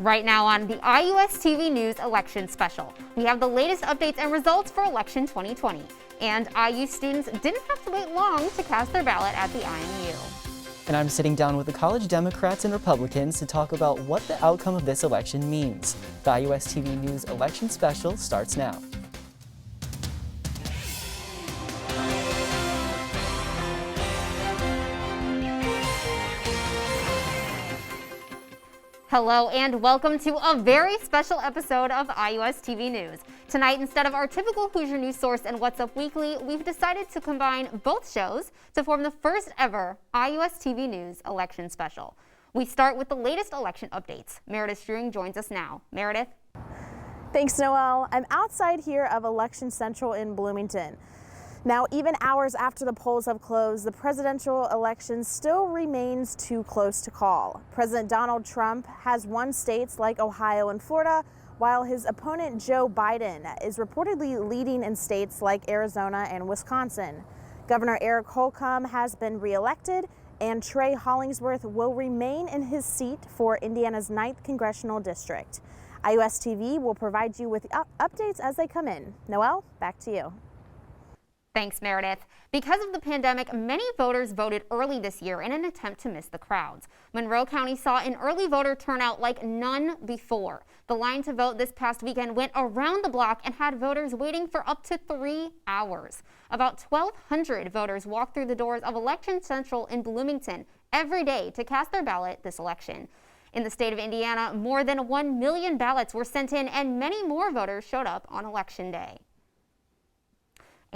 Right now on the IUSTV News Election Special, we have the latest updates and results for election 2020. And IU students didn't have to wait long to cast their ballot at the IMU. And I'm sitting down with the college Democrats and Republicans to talk about what the outcome of this election means. The IUSTV News Election Special starts now. Hello and welcome to a very special episode of IUSTV News. Tonight, instead of our typical Hoosier News Source and What's Up Weekly, we've decided to combine both shows to form the first ever IUSTV News Election Special. We start with the latest election updates. Meredith Strewing joins us now. Meredith? Thanks, Noelle. I'm outside here of Election Central in Bloomington. Now, even hours after the polls have closed, the presidential election still remains too close to call. President Donald Trump has won states like Ohio and Florida, while his opponent Joe Biden is reportedly leading in states like Arizona and Wisconsin. Governor Eric Holcomb has been reelected, and Trey Hollingsworth will remain in his seat for Indiana's 9th congressional district. IUSTV will provide you with updates as they come in. Noelle, back to you. Thanks, Meredith. Because of the pandemic, many voters voted early this year in an attempt to miss the crowds. Monroe County saw an early voter turnout like none before. The line to vote this past weekend went around the block and had voters waiting for up to 3 hours. About 1,200 voters walked through the doors of Election Central in Bloomington every day to cast their ballot this election. In the state of Indiana, more than 1 million ballots were sent in and many more voters showed up on Election Day.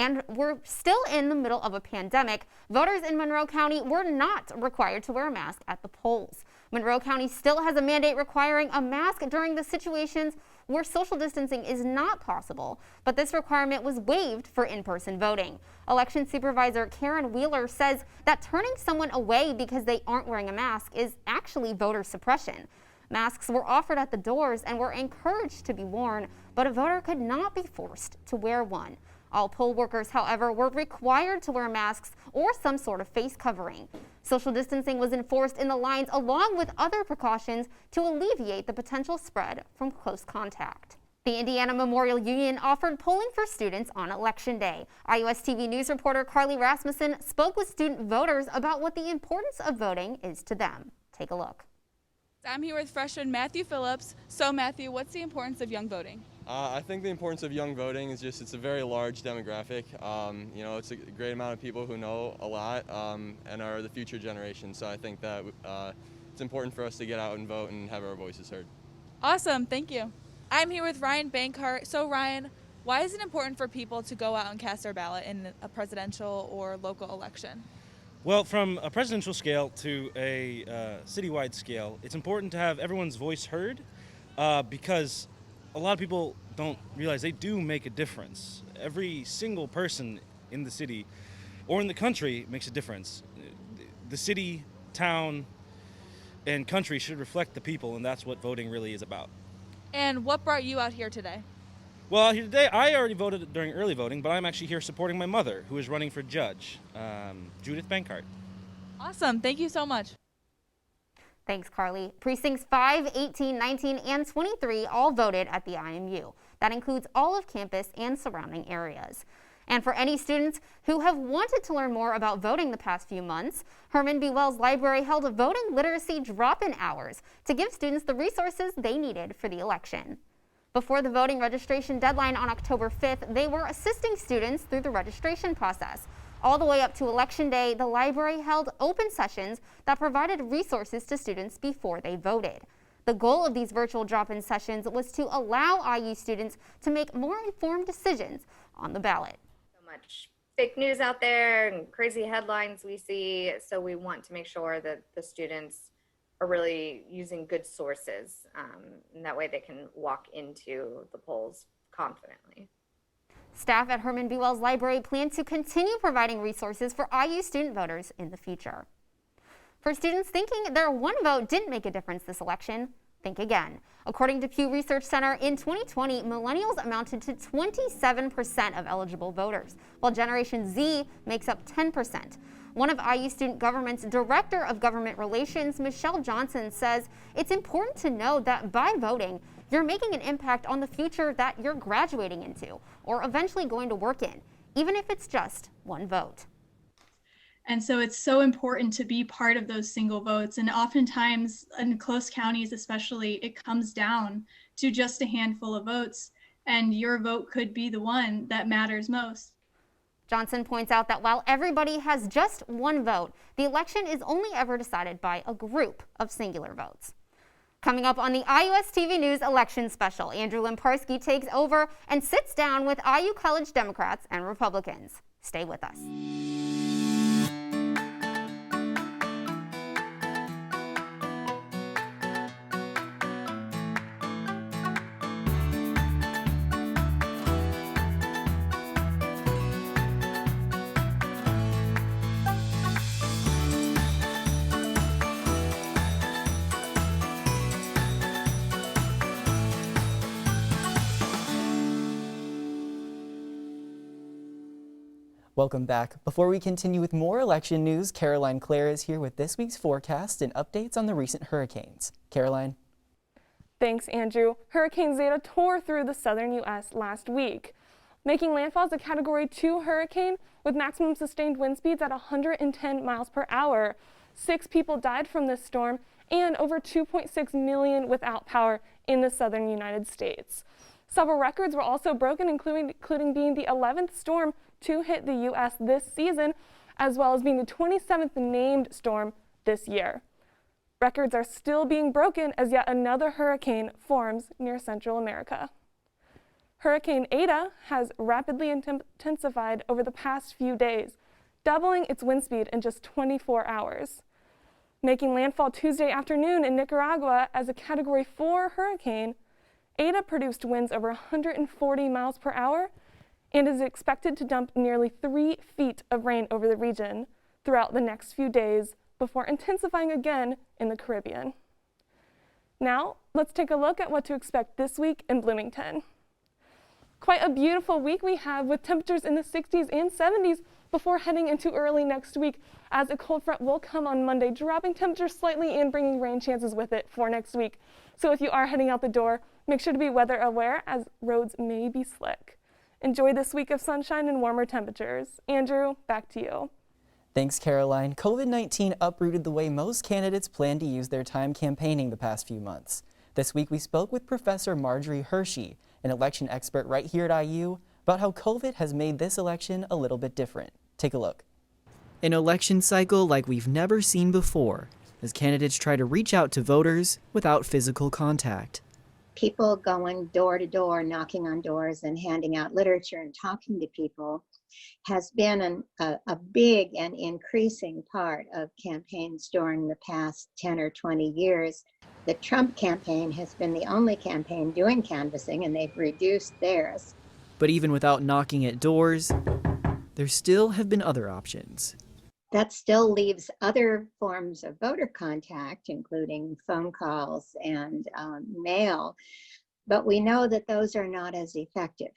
And we're still in the middle of a pandemic. Voters in Monroe County were not required to wear a mask at the polls. Monroe County still has a mandate requiring a mask during the situations where social distancing is not possible, but this requirement was waived for in-person voting. Election Supervisor Karen Wheeler says that turning someone away because they aren't wearing a mask is actually voter suppression. Masks were offered at the doors and were encouraged to be worn, but a voter could not be forced to wear one. All poll workers, however, were required to wear masks or some sort of face covering. Social distancing was enforced in the lines along with other precautions to alleviate the potential spread from close contact. The Indiana Memorial Union offered polling for students on Election Day. IUSTV News reporter Carly Rasmussen spoke with student voters about what the importance of voting is to them. Take a look. I'm here with freshman Matthew Phillips. So Matthew, what's the importance of young voting? I think the importance of young voting is just it's a very large demographic. It's a great amount of people who know a lot and are the future generation. So I think that it's important for us to get out and vote and have our voices heard. Awesome, thank you. I'm here with Ryan Bankhart. So Ryan, why is it important for people to go out and cast their ballot in a presidential or local election? Well, from a presidential scale to a citywide scale, it's important to have everyone's voice heard because a lot of people don't realize they do make a difference. Every single person in the city or in the country makes a difference. The city, town, and country should reflect the people, and that's what voting really is about. And what brought you out here today? Well, here today, I already voted during early voting, but I'm actually here supporting my mother, who is running for judge, Judith Bankhart. Awesome. Thank you so much. Thanks, Carly. Precincts 5, 18, 19, and 23 all voted at the IMU. That includes all of campus and surrounding areas. And for any students who have wanted to learn more about voting the past few months, Herman B. Wells Library held a voting literacy drop-in hours to give students the resources they needed for the election. Before the voting registration deadline on October 5th, they were assisting students through the registration process. All the way up to Election Day, the library held open sessions that provided resources to students before they voted. The goal of these virtual drop-in sessions was to allow IU students to make more informed decisions on the ballot. So much fake news out there and crazy headlines we see, so we want to make sure that the students are really using good sources, and that way they can walk into the polls confidently. Staff at Herman B. Wells Library plan to continue providing resources for IU student voters in the future. For students thinking their one vote didn't make a difference this election, think again. According to Pew Research Center, in 2020, millennials amounted to 27% of eligible voters, while Generation Z makes up 10%. One of IU Student Government's Director of Government Relations, Michelle Johnson, says it's important to know that by voting, you're making an impact on the future that you're graduating into or eventually going to work in, even if it's just one vote. And so it's so important to be part of those single votes. And oftentimes in close counties, especially, it comes down to just a handful of votes, and your vote could be the one that matters most. Johnson points out that while everybody has just one vote, the election is only ever decided by a group of singular votes. Coming up on the IUSTV News Election Special, Andrew Limparski takes over and sits down with IU College Democrats and Republicans. Stay with us. Welcome back. Before we continue with more election news, Caroline Clare is here with this week's forecast and updates on the recent hurricanes. Caroline? Thanks, Andrew. Hurricane Zeta tore through the southern U.S. last week, making landfall as a Category 2 hurricane with maximum sustained wind speeds at 110 miles per hour. 6 people died from this storm and over 2.6 million without power in the southern United States. Several records were also broken, including being the 11th storm to hit the U.S. this season, as well as being the 27th named storm this year. Records are still being broken as yet another hurricane forms near Central America. Hurricane Eta has rapidly intensified over the past few days, doubling its wind speed in just 24 hours. Making landfall Tuesday afternoon in Nicaragua as a Category 4 hurricane, Eta produced winds over 140 miles per hour and is expected to dump nearly 3 feet of rain over the region throughout the next few days before intensifying again in the Caribbean. Now, let's take a look at what to expect this week in Bloomington. Quite a beautiful week we have with temperatures in the 60s and 70s before heading into early next week, as a cold front will come on Monday, dropping temperatures slightly and bringing rain chances with it for next week. So if you are heading out the door, make sure to be weather aware as roads may be slick. Enjoy this week of sunshine and warmer temperatures. Andrew, back to you. Thanks, Caroline. COVID-19 uprooted the way most candidates plan to use their time campaigning the past few months. This week we spoke with Professor Marjorie Hershey, an election expert right here at IU, about how COVID has made this election a little bit different. Take a look. An election cycle like we've never seen before, as candidates try to reach out to voters without physical contact. People going door to door, knocking on doors and handing out literature and talking to people has been a big and increasing part of campaigns during the past 10 or 20 years. The Trump campaign has been the only campaign doing canvassing, and they've reduced theirs. But even without knocking at doors, there still have been other options. That still leaves other forms of voter contact, including phone calls and mail. But we know that those are not as effective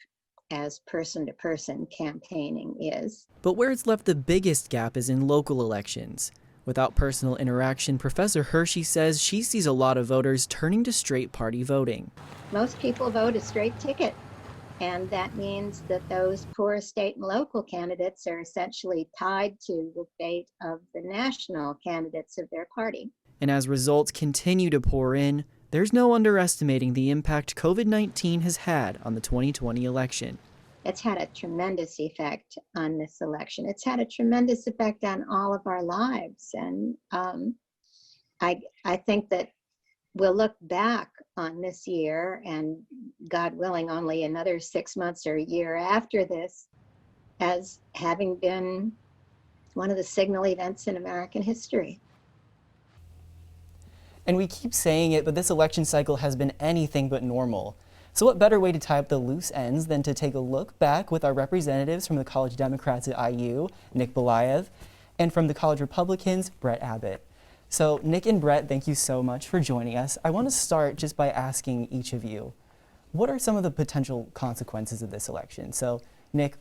as person-to-person campaigning is. But where it's left the biggest gap is in local elections. Without personal interaction, Professor Hershey says she sees a lot of voters turning to straight party voting. Most people vote a straight ticket. And that means that those poor state and local candidates are essentially tied to the fate of the national candidates of their party. And as results continue to pour in, there's no underestimating the impact COVID-19 has had on the 2020 election. It's had a tremendous effect on this election. It's had a tremendous effect on all of our lives. And I think that we'll look back on this year, and God willing, only another 6 months or a year after this, as having been one of the signal events in American history. And we keep saying it, but this election cycle has been anything but normal. So what better way to tie up the loose ends than to take a look back with our representatives from the College Democrats at IU, Nick Belayev, and from the College Republicans, Brett Abbott. So Nick and Brett, thank you so much for joining us. I want to start just by asking each of you, what are some of the potential consequences of this election? So Nick,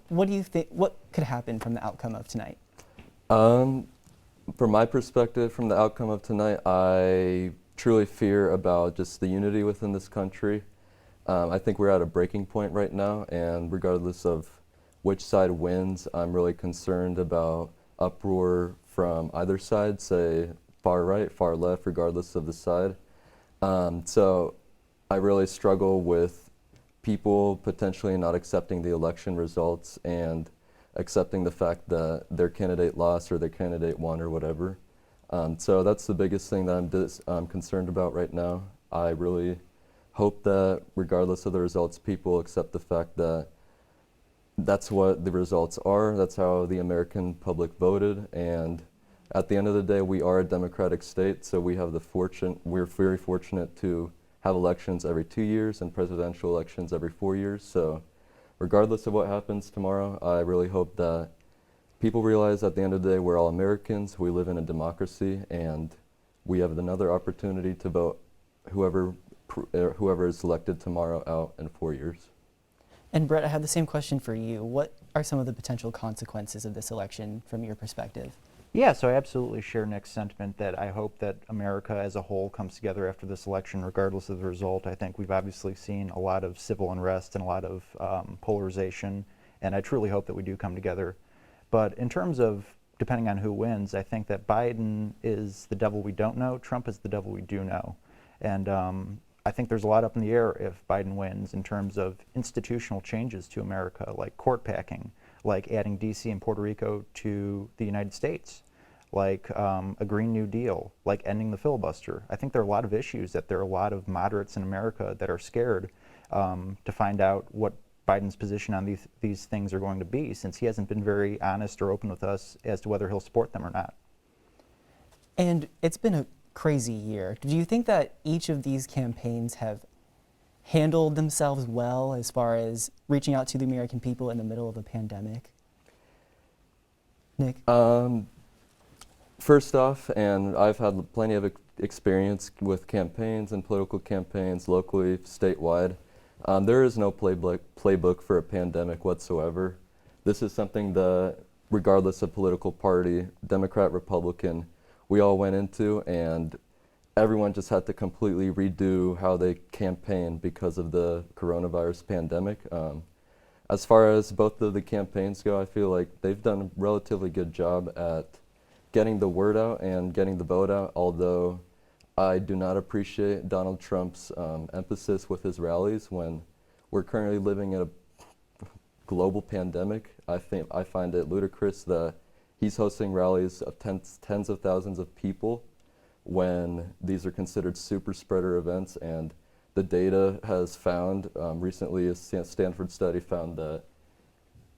what do you think, what could happen from the outcome of tonight? From my perspective, from the outcome of tonight, I truly fear about just the unity within this country. I think we're at a breaking point right now, and regardless of which side wins, I'm really concerned about uproar from either side, say far right, far left, regardless of the side. So I really struggle with people potentially not accepting the election results and accepting the fact that their candidate lost or their candidate won or whatever. So that's the biggest thing that I'm concerned about right now. I really hope that regardless of the results, people accept the fact that that's what the results are. That's how the American public voted. And at the end of the day, we are a democratic state, so we're very fortunate to have elections every 2 years and presidential elections every 4 years. So regardless of what happens tomorrow, I really hope that people realize at the end of the day, we're all Americans, we live in a democracy, and we have another opportunity to vote whoever is elected tomorrow out in 4 years. And Brett, I have the same question for you. What are some of the potential consequences of this election from your perspective? Yeah, so I absolutely share Nick's sentiment that I hope that America as a whole comes together after this election, regardless of the result. I think we've obviously seen a lot of civil unrest and a lot of polarization, and I truly hope that we do come together. But in terms of depending on who wins, I think that Biden is the devil we don't know, Trump is the devil we do know. And I think there's a lot up in the air if Biden wins in terms of institutional changes to America, like court packing, like adding D.C. and Puerto Rico to the United States, like a Green New Deal, like ending the filibuster. I think there are a lot of issues that there are a lot of moderates in America that are scared to find out what Biden's position on these things are going to be, since he hasn't been very honest or open with us as to whether he'll support them or not. And it's been a crazy year. Do you think that each of these campaigns have handled themselves well as far as reaching out to the American people in the middle of a pandemic? Nick? First off, and I've had plenty of experience with campaigns and political campaigns locally, statewide. There is no playbook for a pandemic whatsoever. This is something that, regardless of political party, Democrat, Republican, we all went into, and everyone just had to completely redo how they campaign because of the coronavirus pandemic. As far as both of the campaigns go, I feel like they've done a relatively good job at getting the word out and getting the vote out, although I do not appreciate Donald Trump's emphasis with his rallies when we're currently living in a global pandemic. I find it ludicrous that he's hosting rallies of tens of thousands of people when these are considered super spreader events, and the data has found, recently a Stanford study found that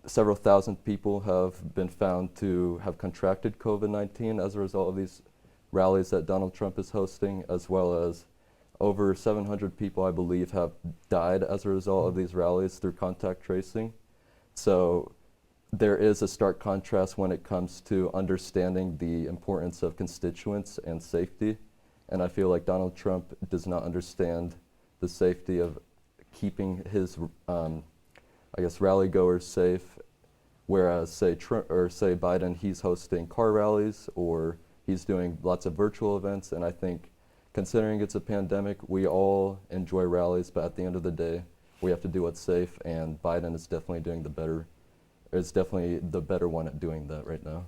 several thousand people have been found to have contracted COVID-19 as a result of these rallies that Donald Trump is hosting, as well as over 700 people, I believe, have died as a result of these rallies through contact tracing. So there is a stark contrast when it comes to understanding the importance of constituents and safety. And I feel like Donald Trump does not understand the safety of keeping his, rally goers safe. Whereas, say Biden, he's hosting car rallies or he's doing lots of virtual events. And I think, considering it's a pandemic, we all enjoy rallies, but at the end of the day, we have to do what's safe. And Biden is definitely doing the better one at doing that right now.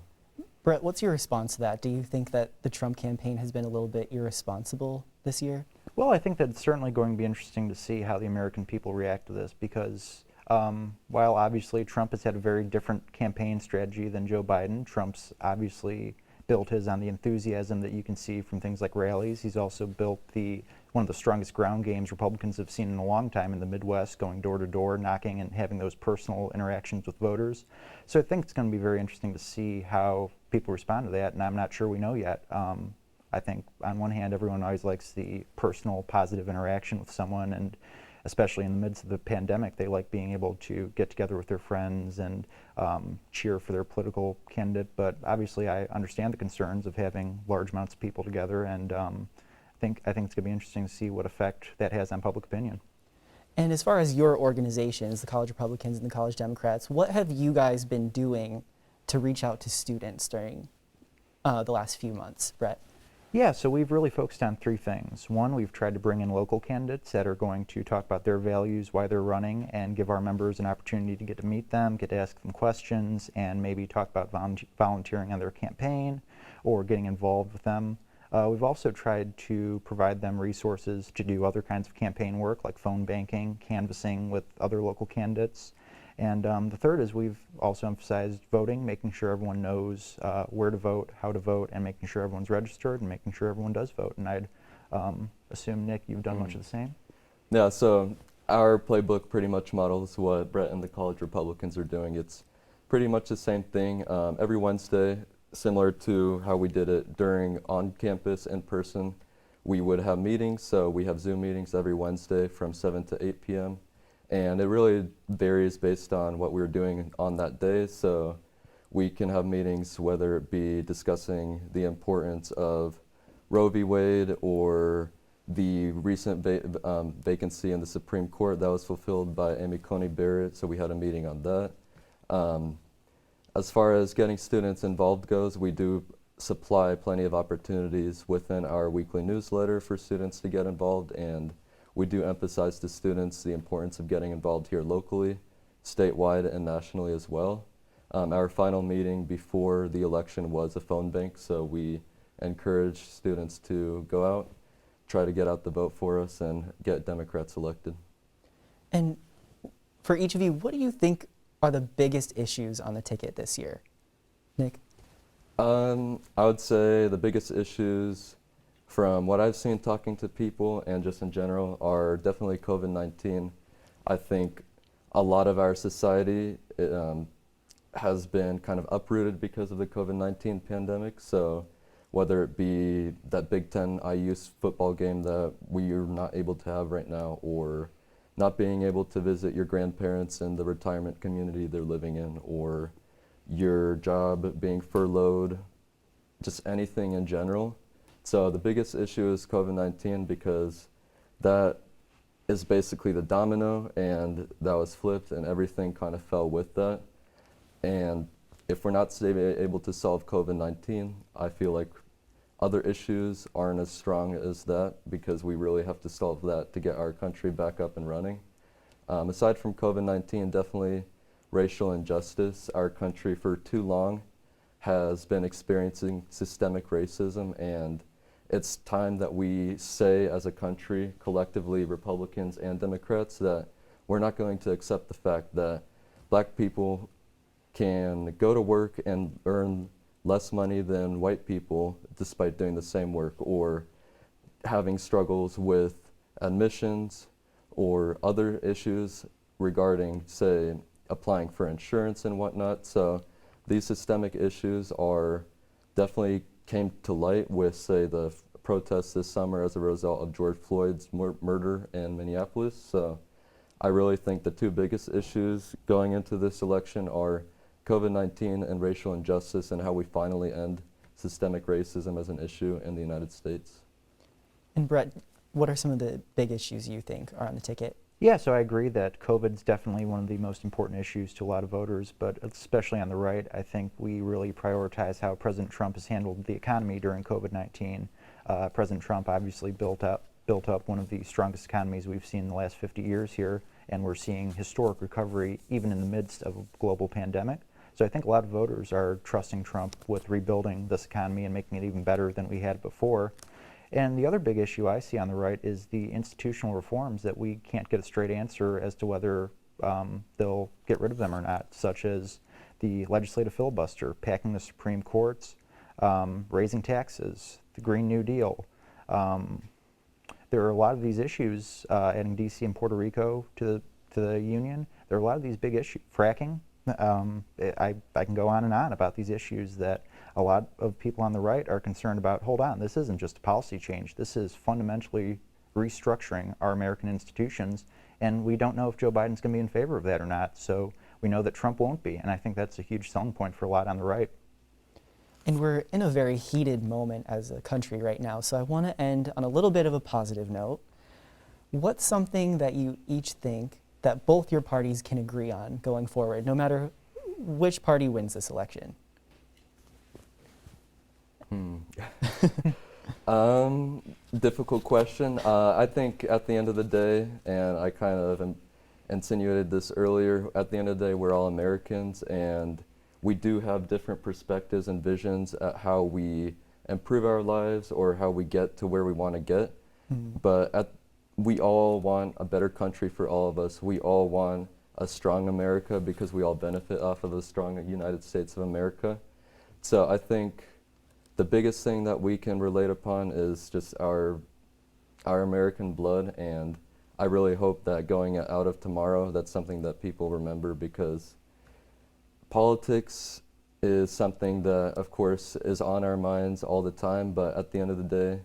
Brett, what's your response to that? Do you think that the Trump campaign has been a little bit irresponsible this year? Well, I think that it's certainly going to be interesting to see how the American people react to this, because while obviously Trump has had a very different campaign strategy than Joe Biden, Trump's obviously built his on the enthusiasm that you can see from things like rallies. He's also built one of the strongest ground games Republicans have seen in a long time in the Midwest, going door to door, knocking and having those personal interactions with voters. So I think it's going to be very interesting to see how people respond to that, and I'm not sure we know yet. I think on one hand, everyone always likes the personal, positive interaction with someone, and especially in the midst of the pandemic, they like being able to get together with their friends and cheer for their political candidate. But obviously, I understand the concerns of having large amounts of people together, and I think it's going to be interesting to see what effect that has on public opinion. And as far as your organizations, the College Republicans and the College Democrats, what have you guys been doing to reach out to students during the last few months, Brett? Yeah, so we've really focused on three things. One, we've tried to bring in local candidates that are going to talk about their values, why they're running, and give our members an opportunity to get to meet them, get to ask them questions, and maybe talk about volunteering on their campaign or getting involved with them. We've also tried to provide them resources to do other kinds of campaign work like phone banking, canvassing with other local candidates. And the third is we've also emphasized voting, making sure everyone knows where to vote, how to vote, and making sure everyone's registered and making sure everyone does vote. And I'd assume, Nick, you've done much of the same? Yeah, so our playbook pretty much models what Brett and the college Republicans are doing. It's pretty much the same thing. Every Wednesday, similar to how we did it during on-campus, in-person, we would have meetings. So we have Zoom meetings every Wednesday from 7 to 8 p.m. And it really varies based on what we're doing on that day. So we can have meetings, whether it be discussing the importance of Roe v. Wade or the recent vacancy in the Supreme Court that was fulfilled by Amy Coney Barrett. So we had a meeting on that. As far as getting students involved goes, we do supply plenty of opportunities within our weekly newsletter for students to get involved, and we do emphasize to students the importance of getting involved here locally, statewide, and nationally as well. Our final meeting before the election was a phone bank, so we encourage students to go out, try to get out the vote for us, and get Democrats elected. And for each of you, what do you think are the biggest issues on the ticket this year? Nick? I would say the biggest issues from what I've seen talking to people and just in general are definitely COVID-19. I think a lot of our society has been kind of uprooted because of the COVID-19 pandemic. So whether it be that Big Ten IU football game that we are not able to have right now, or not being able to visit your grandparents in the retirement community they're living in, or your job being furloughed, just anything in general. So the biggest issue is COVID-19 because that is basically the domino, and that was flipped and everything kind of fell with that. And if we're not able to solve COVID-19, I feel like other issues aren't as strong as that, because we really have to solve that to get our country back up and running. Aside from COVID-19, definitely racial injustice. Our country for too long has been experiencing systemic racism, and it's time that we say as a country, collectively, Republicans and Democrats, that we're not going to accept the fact that black people can go to work and earn less money than white people despite doing the same work, or having struggles with admissions or other issues regarding, say, applying for insurance and whatnot. So these systemic issues are definitely came to light with, say, the protests this summer as a result of George Floyd's murder in Minneapolis. So I really think the two biggest issues going into this election are COVID-19 and racial injustice, and how we finally end systemic racism as an issue in the United States. And Brett, what are some of the big issues you think are on the ticket? Yeah, so I agree that COVID's definitely one of the most important issues to a lot of voters, but especially on the right, I think we really prioritize how President Trump has handled the economy during COVID-19. President Trump obviously built up one of the strongest economies we've seen in the last 50 years here, and we're seeing historic recovery even in the midst of a global pandemic. So I think a lot of voters are trusting Trump with rebuilding this economy and making it even better than we had before. And the other big issue I see on the right is the institutional reforms that we can't get a straight answer as to whether they'll get rid of them or not, such as the legislative filibuster, packing the Supreme Courts, raising taxes, the Green New Deal. There are a lot of these issues, adding D.C. and Puerto Rico to the Union. There are a lot of these big issues, fracking. I can go on and on about these issues that a lot of people on the right are concerned about. Hold on, this isn't just a policy change. This is fundamentally restructuring our American institutions, and we don't know if Joe Biden's going to be in favor of that or not. So we know that Trump won't be, and I think that's a huge selling point for a lot on the right. And we're in a very heated moment as a country right now, so I want to end on a little bit of a positive note. What's something that you each think that both your parties can agree on going forward, no matter which party wins this election? Difficult question. I think at the end of the day, and I kind of insinuated this earlier, at the end of the day, we're all Americans, and we do have different perspectives and visions at how we improve our lives or how we get to where we want to get. But we all want a better country for all of us. We all want a strong America because we all benefit off of a strong United States of America. So I think the biggest thing that we can relate upon is just our American blood, and I really hope that going out of tomorrow, that's something that people remember, because politics is something that, of course, is on our minds all the time, but at the end of the day,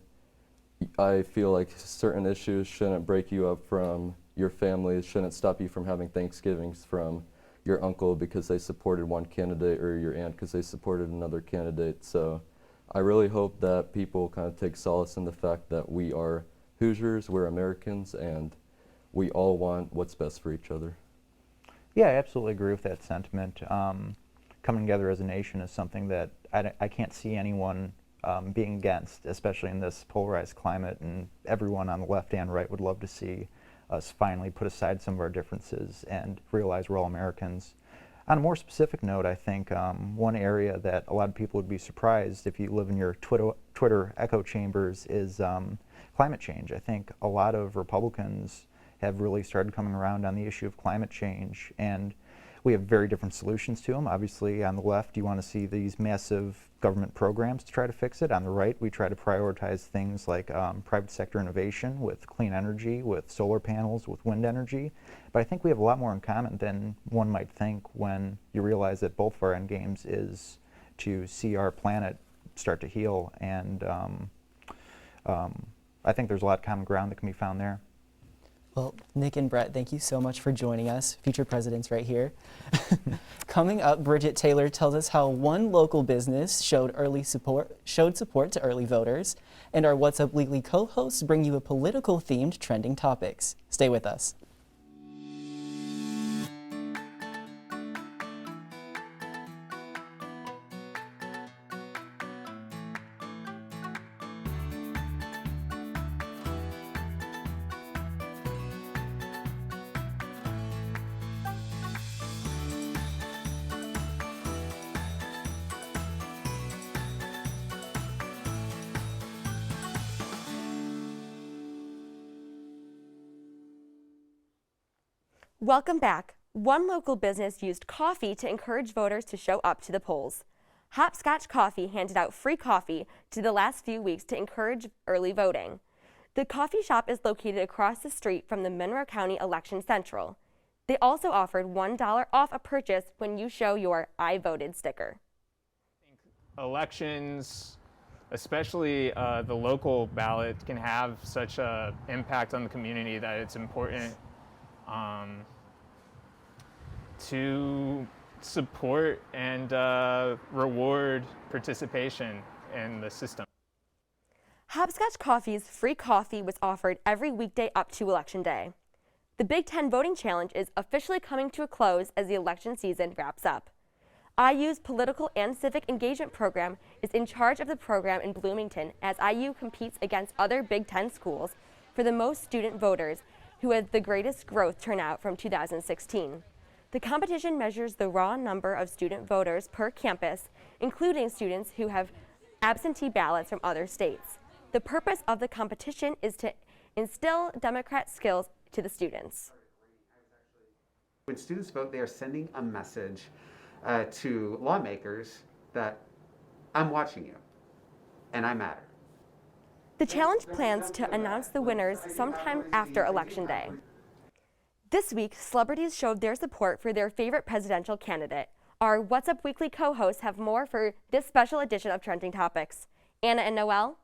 I feel like certain issues shouldn't break you up from your family, shouldn't stop you from having Thanksgivings from your uncle because they supported one candidate, or your aunt because they supported another candidate. So I really hope that people kind of take solace in the fact that we are Hoosiers, we're Americans, and we all want what's best for each other. Yeah, I absolutely agree with that sentiment. Coming together as a nation is something that I can't see anyone being against, especially in this polarized climate, and everyone on the left and right would love to see us finally put aside some of our differences and realize we're all Americans. On a more specific note, I think one area that a lot of people would be surprised if you live in your Twitter echo chambers is climate change. I think a lot of Republicans have really started coming around on the issue of climate change, and we have very different solutions to them. Obviously, on the left, you want to see these massive government programs to try to fix it. On the right, we try to prioritize things like private sector innovation with clean energy, with solar panels, with wind energy. But I think we have a lot more in common than one might think when you realize that both of our end games is to see our planet start to heal. And I think there's a lot of common ground that can be found there. Well, Nick and Brett, thank you so much for joining us, future presidents right here. Coming up, Bridget Taylor tells us how one local business showed support to early voters, and our What's Up Weekly co-hosts bring you a political-themed trending topics. Stay with us. Welcome back. One local business used coffee to encourage voters to show up to the polls. Hopscotch Coffee handed out free coffee to the last few weeks to encourage early voting. The coffee shop is located across the street from the Monroe County Election Central. They also offered $1 off a purchase when you show your I voted sticker. Elections, especially the local ballot, can have such an impact on the community that it's important to support and reward participation in the system. Hopscotch Coffee's free coffee was offered every weekday up to Election Day. The Big Ten Voting Challenge is officially coming to a close as the election season wraps up. IU's Political and Civic Engagement Program is in charge of the program in Bloomington as IU competes against other Big Ten schools for the most student voters who had the greatest growth turnout from 2016. The competition measures the raw number of student voters per campus, including students who have absentee ballots from other states. The purpose of the competition is to instill Democrat skills to the students. When students vote, they are sending a message to lawmakers that I'm watching you and I matter. The challenge plans to announce the winners sometime after Election Day. This week, celebrities showed their support for their favorite presidential candidate. Our What's Up Weekly co-hosts have more for this special edition of Trending Topics. Anna and Noel?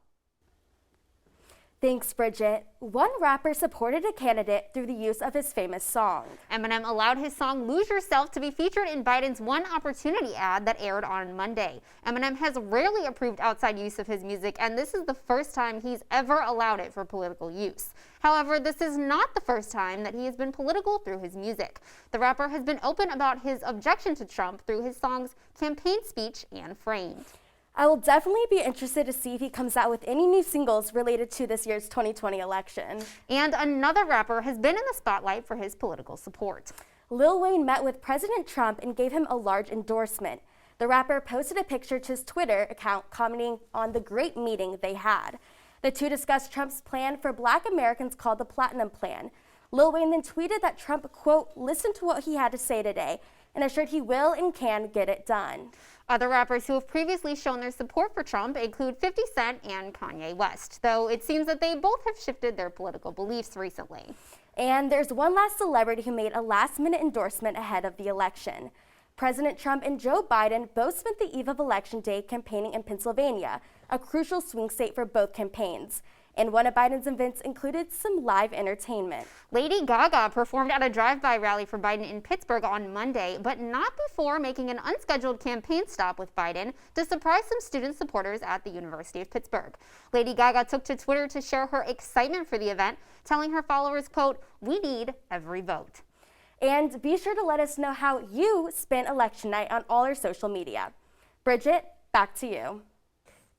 Thanks, Bridget. One rapper supported a candidate through the use of his famous song. Eminem allowed his song Lose Yourself to be featured in Biden's One Opportunity ad that aired on Monday. Eminem has rarely approved outside use of his music, and this is the first time he's ever allowed it for political use. However, this is not the first time that he has been political through his music. The rapper has been open about his objection to Trump through his songs Campaign Speech and Framed. I will definitely be interested to see if he comes out with any new singles related to this year's 2020 election. And another rapper has been in the spotlight for his political support. Lil Wayne met with President Trump and gave him a large endorsement. The rapper posted a picture to his Twitter account commenting on the great meeting they had. The two discussed Trump's plan for Black Americans called the Platinum Plan. Lil Wayne then tweeted that Trump, quote, listened to what he had to say today and assured he will and can get it done. Other rappers who have previously shown their support for Trump include 50 Cent and Kanye West, though it seems that they both have shifted their political beliefs recently. And there's one last celebrity who made a last-minute endorsement ahead of the election. President Trump and Joe Biden both spent the eve of Election Day campaigning in Pennsylvania, a crucial swing state for both campaigns. And one of Biden's events included some live entertainment. Lady Gaga performed at a drive-by rally for Biden in Pittsburgh on Monday, but not before making an unscheduled campaign stop with Biden to surprise some student supporters at the University of Pittsburgh. Lady Gaga took to Twitter to share her excitement for the event, telling her followers, quote, "We need every vote." And be sure to let us know how you spent election night on all our social media. Bridget, back to you.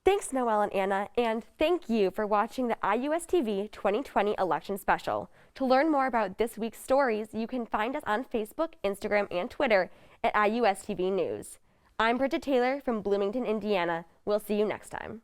Thanks, Noelle and Anna, and thank you for watching the IUSTV 2020 Election Special. To learn more about this week's stories, you can find us on Facebook, Instagram, and Twitter at IUSTV News. I'm Bridget Taylor from Bloomington, Indiana. We'll see you next time.